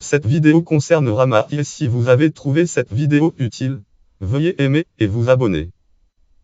Cette vidéo concerne Rama et si vous avez trouvé cette vidéo utile, veuillez aimer et vous abonner.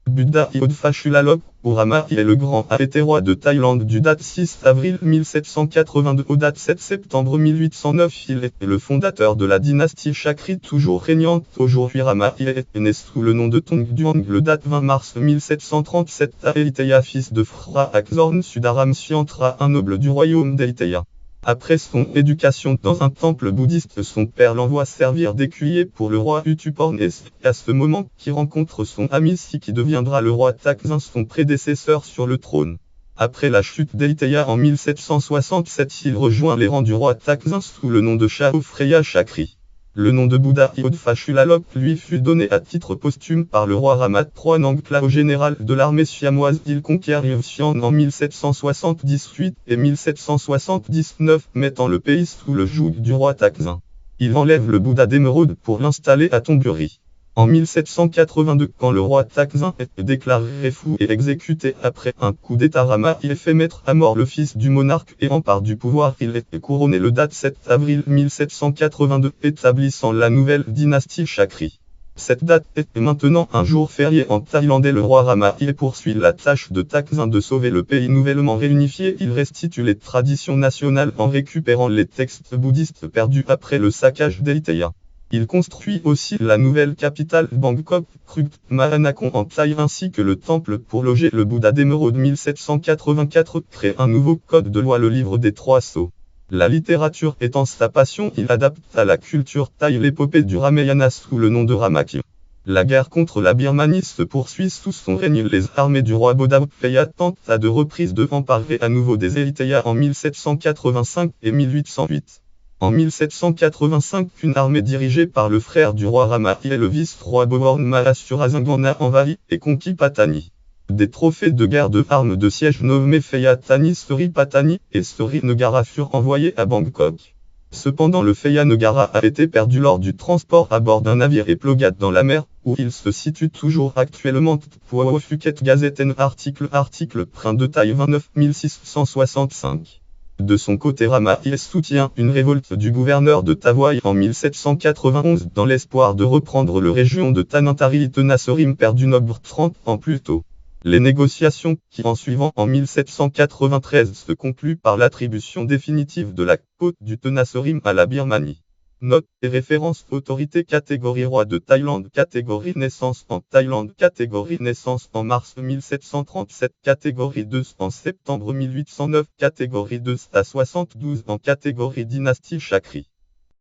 Buddha Yodfachulalok, ou Rama est le grand arrêté roi de Thaïlande du date 6 avril 1782 au date 7 septembre 1809. Il est le fondateur de la dynastie Chakri toujours régnante aujourd'hui. Rama est né sous le nom de Tong Duang le date 20 mars 1737 à Ayutthaya, fils de Phra Akzorn Sudaram Siantra, un noble du royaume d'Ayutthaya. Après son éducation dans un temple bouddhiste, son père l'envoie servir d'écuyer pour le roi Utuporn et c'est à ce moment qu'il rencontre son ami Si qui deviendra le roi Takzin, son prédécesseur sur le trône. Après la chute d'Ayutthaya en 1767, il rejoint les rangs du roi Takzin sous le nom de Chao Phraya Chakri. Le nom de Buddha Yodfachulalok lui fut donné à titre posthume par le roi Rama III Nangpla au général de l'armée siamoise. Il conquiert Sian en 1778 et 1779, mettant le pays sous le joug du roi Takzin. Il enlève le Bouddha d'émeraude pour l'installer à Thonburi. En 1782, quand le roi Takzin est déclaré fou et exécuté après un coup d'état, Rama y fait mettre à mort le fils du monarque et empare du pouvoir. Il est couronné le date 7 avril 1782, établissant la nouvelle dynastie Chakri. Cette date est maintenant un jour férié en Thaïlande et le roi Rama y poursuit la tâche de Takzin de sauver le pays nouvellement réunifié. Il restitue les traditions nationales en récupérant les textes bouddhistes perdus après le saccage d'Ayutthaya. Il construit aussi la nouvelle capitale Bangkok, Krut Mahanakhon en Thaï ainsi que le temple pour loger le Bouddha d'émeraude. 1784 crée un nouveau code de loi, le livre des trois sceaux. La littérature étant sa passion, il adapte à la culture thaï l'épopée du Ramayana sous le nom de Ramakien. La guerre contre la Birmanie se poursuit sous son règne. Les armées du roi Bodawpaya tentent à deux reprises de emparer à nouveau des Ayutthaya en 1785 et 1808. En 1785, une armée dirigée par le frère du roi Rama et le vice-roi Boworn Mahasurasangan envahit et conquit Patani. Des trophées de guerre de armes de siège nommés Phayatani Sori Patani et Sori Negara furent envoyés à Bangkok. Cependant le Phaya Negara a été perdu lors du transport à bord d'un navire et plogat dans la mer, où il se situe toujours actuellement. Phuoc Phuket Gazette article Prin de Thaï 29 665. De son côté, Rama soutient une révolte du gouverneur de Tavoy en 1791 dans l'espoir de reprendre le région de Tanantari Tenasserim perdu 30 ans plus tôt. Les négociations qui en suivant en 1793 se concluent par l'attribution définitive de la côte du Tenasserim à la Birmanie. Note et référence: autorité catégorie roi de Thaïlande, catégorie naissance en Thaïlande, catégorie naissance en mars 1737, catégorie 2 en septembre 1809, catégorie 2 à 72 en catégorie dynastie Chakri.